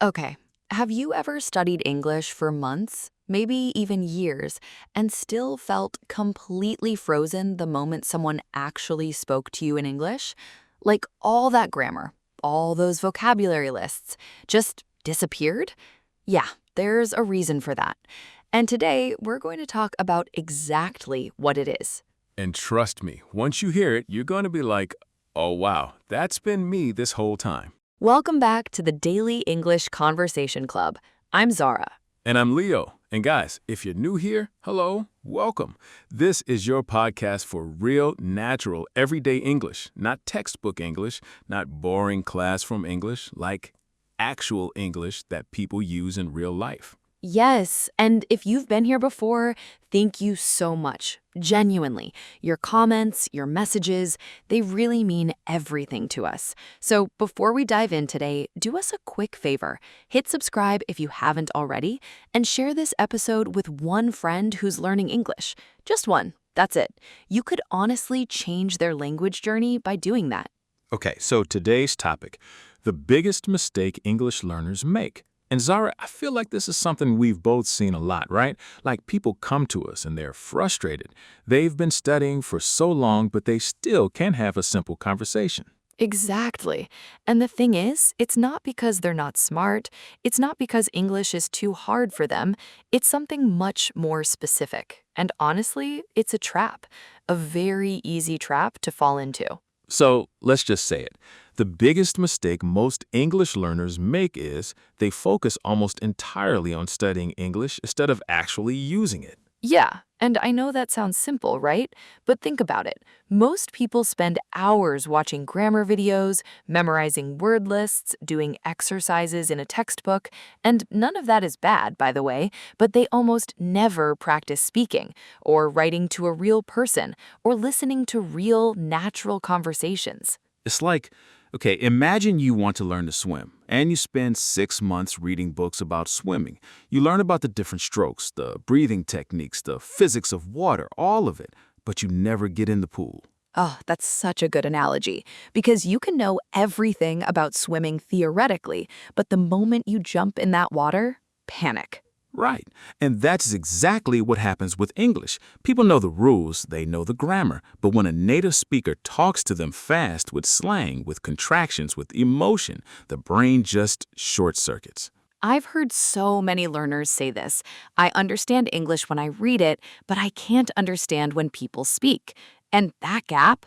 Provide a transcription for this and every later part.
Okay, have you ever studied English for months, maybe even years, and still felt completely frozen the moment someone actually spoke to you in English? Like all that grammar, all those vocabulary lists, just disappeared? Yeah, there's a reason for that. And today, we're going to talk about exactly what it is. And trust me, once you hear it, you're going to be like, oh wow, that's been me this whole time. Welcome back to the Daily English Conversation Club. I'm Zara. And I'm Leo. And guys, if you're new here, hello, welcome. This is your podcast for real, natural, everyday English, not textbook English, not boring classroom English, like actual English that people use in real life. Yes, and if you've been here before, thank you so much. Genuinely. Your comments, your messages, they really mean everything to us. So before we dive in today, do us a quick favor. Hit subscribe if you haven't already, and share this episode with one friend who's learning English. Just one. That's it. You could honestly change their language journey by doing that. Okay, so today's topic, the biggest mistake English learners make. And Zara, I feel like this is something we've both seen a lot, right? Like people come to us and they're frustrated. They've been studying for so long, but they still can't have a simple conversation. Exactly. And the thing is, it's not because they're not smart. It's not because English is too hard for them. It's something much more specific. And honestly, it's a trap, a very easy trap to fall into. So let's just say it. The biggest mistake most English learners make is they focus almost entirely on studying English instead of actually using it. Yeah, and I know that sounds simple, right? But think about it. Most people spend hours watching grammar videos, memorizing word lists, doing exercises in a textbook, and none of that is bad, by the way, but they almost never practice speaking, or writing to a real person, or listening to real, natural conversations. It's like, okay, imagine you want to learn to swim, and you spend 6 months reading books about swimming. You learn about the different strokes, the breathing techniques, the physics of water, all of it, but you never get in the pool. Oh, that's such a good analogy, because you can know everything about swimming theoretically, but the moment you jump in that water, panic. Right. And that's exactly what happens with English. People know the rules, they know the grammar, but when a native speaker talks to them fast with slang, with contractions, with emotion, the brain just short circuits. I've heard so many learners say this. I understand English when I read it, but I can't understand when people speak. And that gap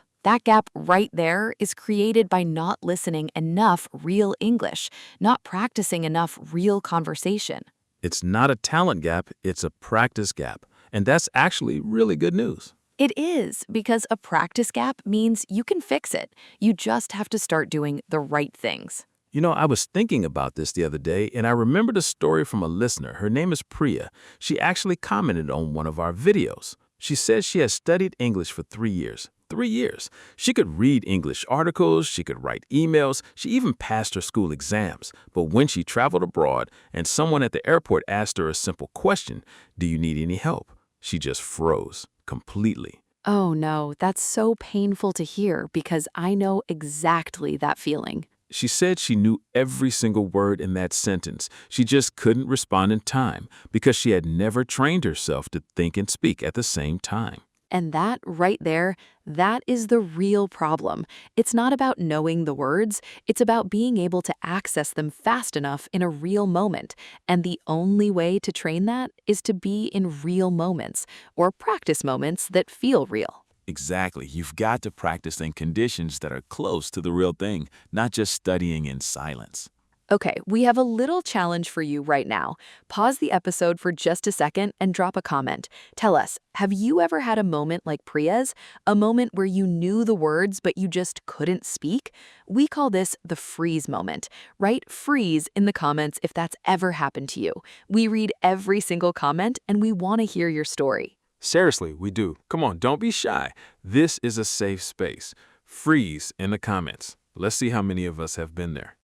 right there is created by not listening enough real English, not practicing enough real conversation. It's not a talent gap, it's a practice gap. And that's actually really good news. It is, because a practice gap means you can fix it. You just have to start doing the right things. You know, I was thinking about this the other day, and I remembered a story from a listener. Her name is Priya. She actually commented on one of our videos. She says she has studied English for 3 years. 3 years. She could read English articles, she could write emails, she even passed her school exams. But when she traveled abroad and someone at the airport asked her a simple question, "Do you need any help?" she just froze completely. Oh no, that's so painful to hear because I know exactly that feeling. She said she knew every single word in that sentence. She just couldn't respond in time because she had never trained herself to think and speak at the same time. And that right there, that is the real problem. It's not about knowing the words, it's about being able to access them fast enough in a real moment. And the only way to train that is to be in real moments, or practice moments that feel real. Exactly. You've got to practice in conditions that are close to the real thing, not just studying in silence. Okay, we have a little challenge for you right now. Pause the episode for just a second and drop a comment. Tell us, have you ever had a moment like Priya's? A moment where you knew the words but you just couldn't speak? We call this the freeze moment. Write freeze in the comments if that's ever happened to you. We read every single comment and we want to hear your story. Seriously, we do. Come on, don't be shy. This is a safe space. Freeze in the comments. Let's see how many of us have been there.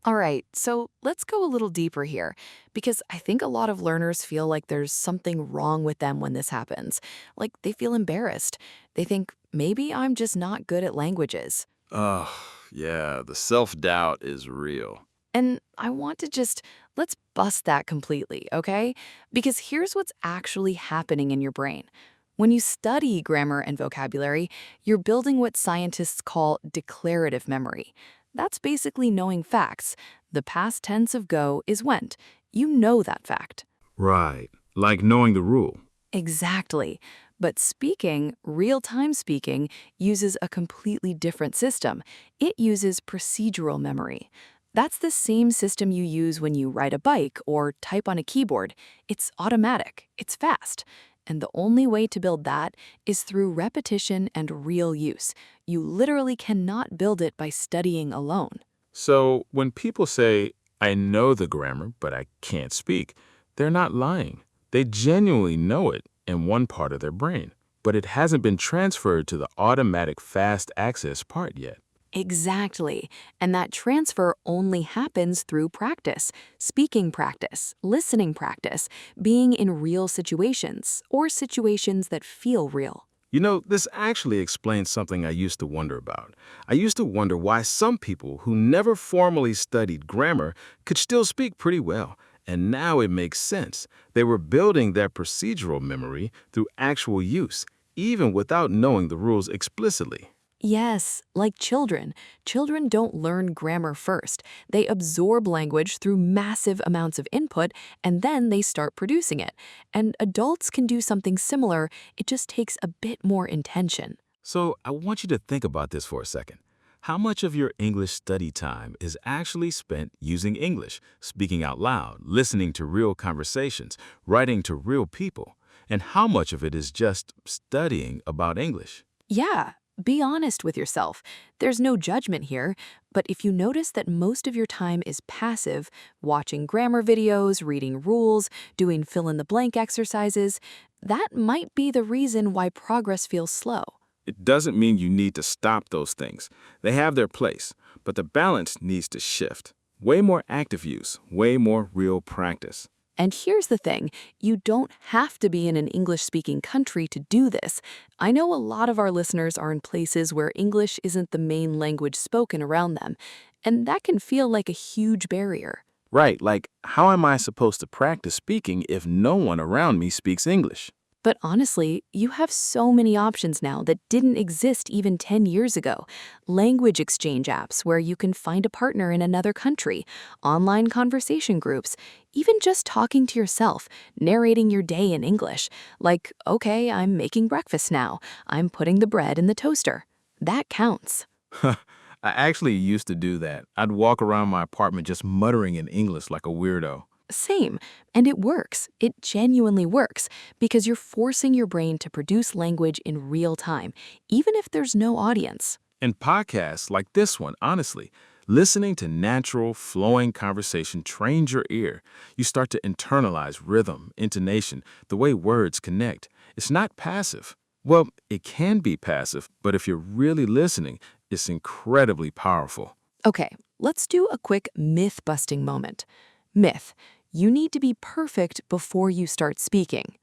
All right, so let's go a little deeper here, because I think a lot of learners feel like there's something wrong with them when this happens. Like they feel embarrassed. They think, maybe I'm just not good at languages. Ugh, Yeah, the self-doubt is real. And I want to let's bust that completely, okay? Because here's what's actually happening in your brain. When you study grammar and vocabulary, you're building what scientists call declarative memory. That's basically knowing facts. The past tense of go is went. You know that fact. Right, like knowing the rule. Exactly. But speaking, real-time speaking, uses a completely different system. It uses procedural memory. That's the same system you use when you ride a bike or type on a keyboard. It's automatic, it's fast. And the only way to build that is through repetition and real use. You literally cannot build it by studying alone. So when people say, I know the grammar, but I can't speak, they're not lying. They genuinely know it in one part of their brain, but it hasn't been transferred to the automatic fast access part yet. Exactly. And that transfer only happens through practice, speaking practice, listening practice, being in real situations, or situations that feel real. You know, this actually explains something I used to wonder about. I used to wonder why some people who never formally studied grammar could still speak pretty well. And now it makes sense. They were building their procedural memory through actual use, even without knowing the rules explicitly. Yes, like children. Children don't learn grammar first. They absorb language through massive amounts of input, and then they start producing it. And adults can do something similar, it just takes a bit more intention. So I want you to think about this for a second. How much of your English study time is actually spent using English, speaking out loud, listening to real conversations, writing to real people? And how much of it is just studying about English? Yeah, be honest with yourself. There's no judgment here, but if you notice that most of your time is passive, watching grammar videos, reading rules, doing fill-in-the-blank exercises, that might be the reason why progress feels slow. It doesn't mean you need to stop those things. They have their place, but the balance needs to shift. Way more active use, way more real practice. And here's the thing, you don't have to be in an English-speaking country to do this. I know a lot of our listeners are in places where English isn't the main language spoken around them, and that can feel like a huge barrier. Right, like how am I supposed to practice speaking if no one around me speaks English? But honestly, you have so many options now that didn't exist even 10 years ago. Language exchange apps where you can find a partner in another country, online conversation groups, even just talking to yourself, narrating your day in English. Like, okay, I'm making breakfast now. I'm putting the bread in the toaster. That counts. I actually used to do that. I'd walk around my apartment just muttering in English like a weirdo. Same. And it works. It genuinely works because you're forcing your brain to produce language in real time, even if there's no audience. And podcasts like this one, honestly, listening to natural, flowing conversation trains your ear. You start to internalize rhythm, intonation, the way words connect. It's not passive. Well, it can be passive, but if you're really listening, it's incredibly powerful. Okay, let's do a quick myth-busting moment. Myth. You need to be perfect before you start speaking.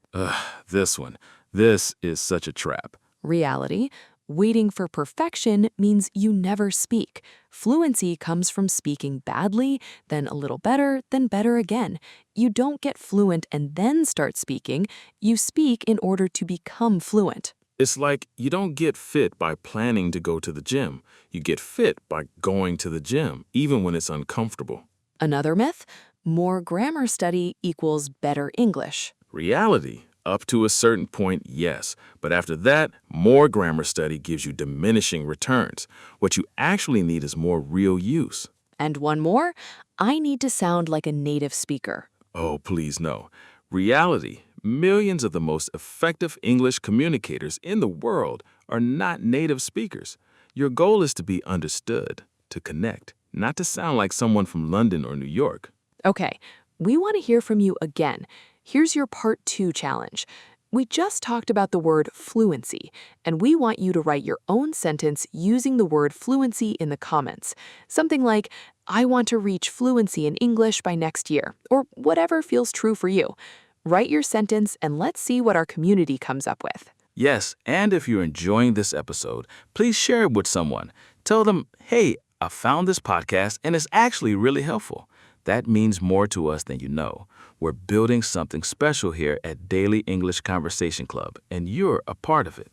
This one. This is such a trap. Reality. Waiting for perfection means you never speak. Fluency comes from speaking badly, then a little better, then better again. You don't get fluent and then start speaking. You speak in order to become fluent. It's like you don't get fit by planning to go to the gym. You get fit by going to the gym, even when it's uncomfortable. Another myth? More grammar study equals better English. Reality, up to a certain point, yes. But after that, more grammar study gives you diminishing returns. What you actually need is more real use. And one more, I need to sound like a native speaker. Oh, please no. Reality, millions of the most effective English communicators in the world are not native speakers. Your goal is to be understood, to connect, not to sound like someone from London or New York. Okay, we want to hear from you again. Here's your part 2 challenge. We just talked about the word fluency, and we want you to write your own sentence using the word fluency in the comments. Something like, I want to reach fluency in English by next year, or whatever feels true for you. Write your sentence and let's see what our community comes up with. Yes, and if you're enjoying this episode, please share it with someone. Tell them, hey, I found this podcast and it's actually really helpful. That means more to us than you know. We're building something special here at Daily English Conversation Club, and you're a part of it.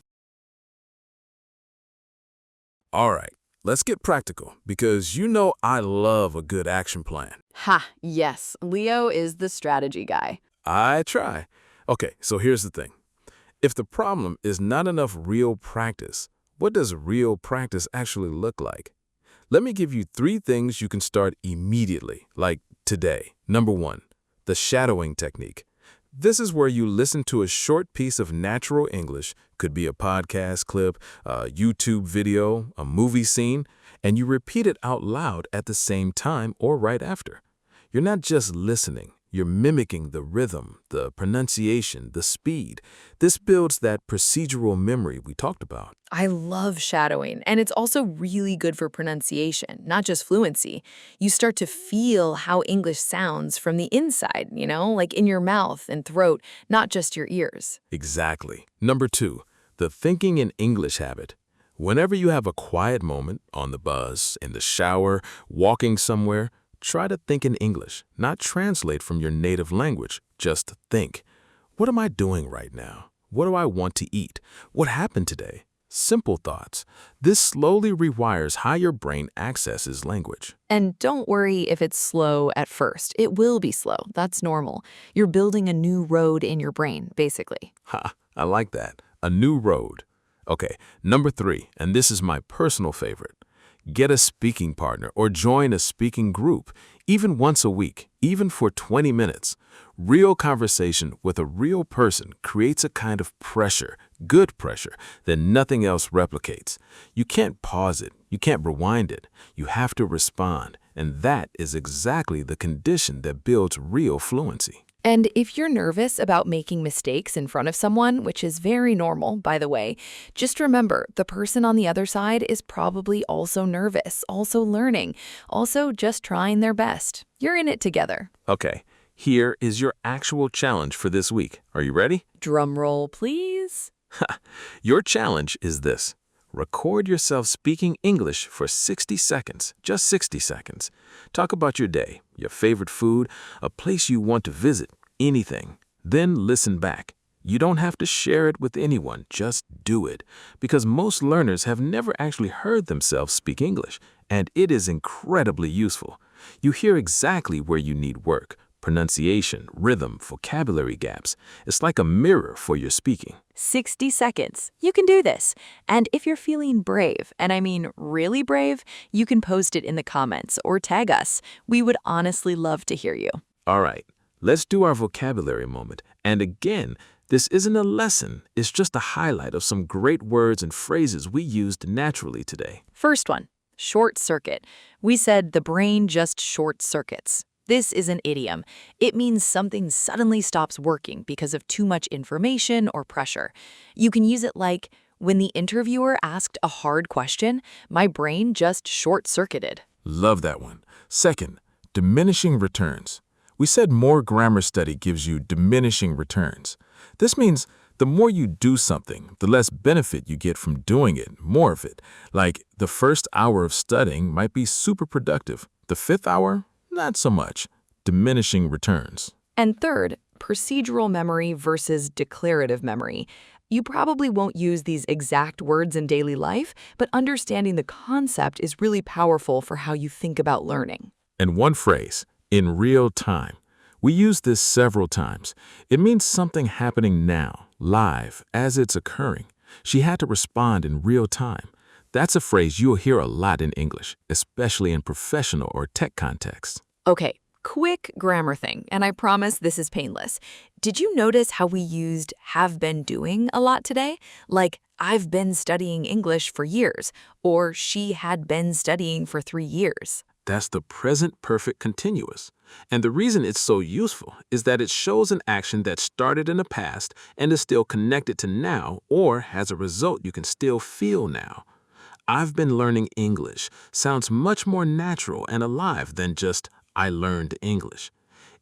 All right, let's get practical because you know I love a good action plan. Ha, yes, Leo is the strategy guy. I try. Okay, so here's the thing. If the problem is not enough real practice, what does real practice actually look like? Let me give you 3 things you can start immediately, like today. Number 1, the shadowing technique. This is where you listen to a short piece of natural English, could be a podcast clip, a YouTube video, a movie scene, and you repeat it out loud at the same time or right after. You're not just listening, you're mimicking the rhythm, the pronunciation, the speed. This builds that procedural memory we talked about. I love shadowing, and it's also really good for pronunciation, not just fluency. You start to feel how English sounds from the inside, like in your mouth and throat, not just your ears. Exactly. Number 2, the thinking in English habit. Whenever you have a quiet moment, on the bus, in the shower, walking somewhere, try to think in English, not translate from your native language. Just think. What am I doing right now? What do I want to eat? What happened today? Simple thoughts. This slowly rewires how your brain accesses language. And don't worry if it's slow at first. It will be slow. That's normal. You're building a new road in your brain, basically. Ha, I like that. A new road. Okay, number 3, and this is my personal favorite. Get a speaking partner or join a speaking group, even once a week, even for 20 minutes. Real conversation with a real person creates a kind of pressure, good pressure, that nothing else replicates. You can't pause it. You can't rewind it. You have to respond. And that is exactly the condition that builds real fluency. And if you're nervous about making mistakes in front of someone, which is very normal, by the way, just remember the person on the other side is probably also nervous, also learning, also just trying their best. You're in it together. Okay, here is your actual challenge for this week. Are you ready? Drum roll, please. Your challenge is this. Record yourself speaking English for 60 seconds, just 60 seconds. Talk about your day, your favorite food, a place you want to visit, anything. Then listen back. You don't have to share it with anyone, just do it. Because most learners have never actually heard themselves speak English, and it is incredibly useful. You hear exactly where you need work. Pronunciation, rhythm, vocabulary gaps. It's like a mirror for your speaking. 60 seconds. You can do this. And if you're feeling brave, and I mean really brave, you can post it in the comments or tag us. We would honestly love to hear you. All right, let's do our vocabulary moment. And again, this isn't a lesson. It's just a highlight of some great words and phrases we used naturally today. First one, short circuit. We said the brain just short circuits. This is an idiom. It means something suddenly stops working because of too much information or pressure. You can use it like, when the interviewer asked a hard question, my brain just short-circuited. Love that one. Second, diminishing returns. We said more grammar study gives you diminishing returns. This means the more you do something, the less benefit you get from doing it, more of it. Like the first hour of studying might be super productive. The 5th hour, not so much. Diminishing returns. And third, procedural memory versus declarative memory. You probably won't use these exact words in daily life, but understanding the concept is really powerful for how you think about learning. And one phrase, in real time. We use this several times. It means something happening now, live, as it's occurring. She had to respond in real time. That's a phrase you'll hear a lot in English, especially in professional or tech contexts. Okay, quick grammar thing, and I promise this is painless. Did you notice how we used have been doing a lot today? Like, I've been studying English for years, or she had been studying for 3 years. That's the present perfect continuous. And the reason it's so useful is that it shows an action that started in the past and is still connected to now, or as a result you can still feel now. I've been learning English sounds much more natural and alive than just I learned English.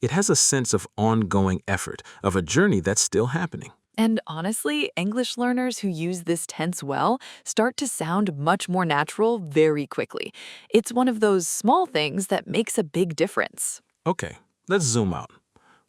It has a sense of ongoing effort, of a journey that's still happening. And honestly, English learners who use this tense well start to sound much more natural very quickly. It's one of those small things that makes a big difference. Okay, let's zoom out.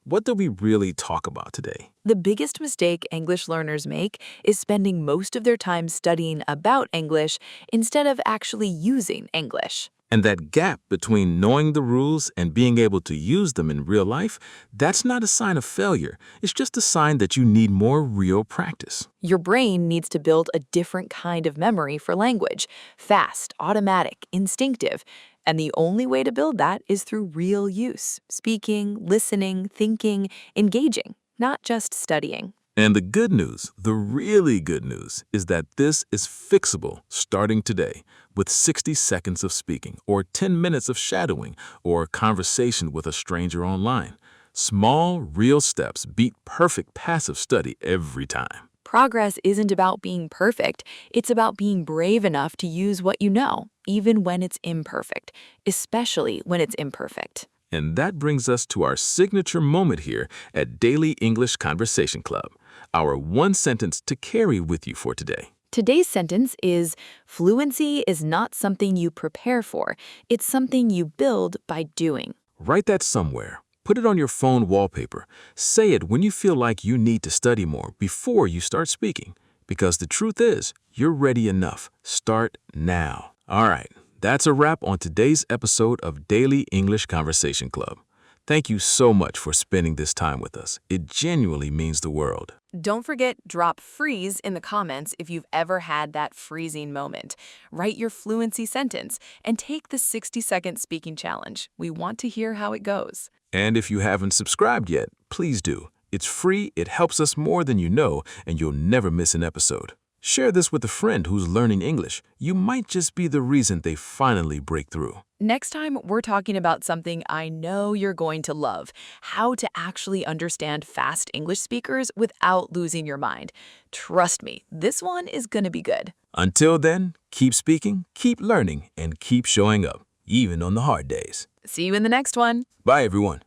What did we really talk about today? The biggest mistake English learners make is spending most of their time studying about English instead of actually using English. And that gap between knowing the rules and being able to use them in real life, that's not a sign of failure. It's just a sign that you need more real practice. Your brain needs to build a different kind of memory for language, fast, automatic, instinctive. And the only way to build that is through real use, speaking, listening, thinking, engaging, not just studying. And the good news, the really good news, is that this is fixable starting today with 60 seconds of speaking or 10 minutes of shadowing or a conversation with a stranger online. Small, real steps beat perfect passive study every time. Progress isn't about being perfect, it's about being brave enough to use what you know, even when it's imperfect, especially when it's imperfect. And that brings us to our signature moment here at Daily English Conversation Club, our one sentence to carry with you for today. Today's sentence is, fluency is not something you prepare for, it's something you build by doing. Write that somewhere. Put it on your phone wallpaper. Say it when you feel like you need to study more before you start speaking. Because the truth is, you're ready enough. Start now. All right, that's a wrap on today's episode of Daily English Conversation Club. Thank you so much for spending this time with us. It genuinely means the world. Don't forget, drop freeze in the comments if you've ever had that freezing moment. Write your fluency sentence and take the 60-second speaking challenge. We want to hear how it goes. And if you haven't subscribed yet, please do. It's free, it helps us more than you know, and you'll never miss an episode. Share this with a friend who's learning English. You might just be the reason they finally break through. Next time, we're talking about something I know you're going to love, how to actually understand fast English speakers without losing your mind. Trust me, this one is going to be good. Until then, keep speaking, keep learning, and keep showing up, even on the hard days. See you in the next one. Bye, everyone.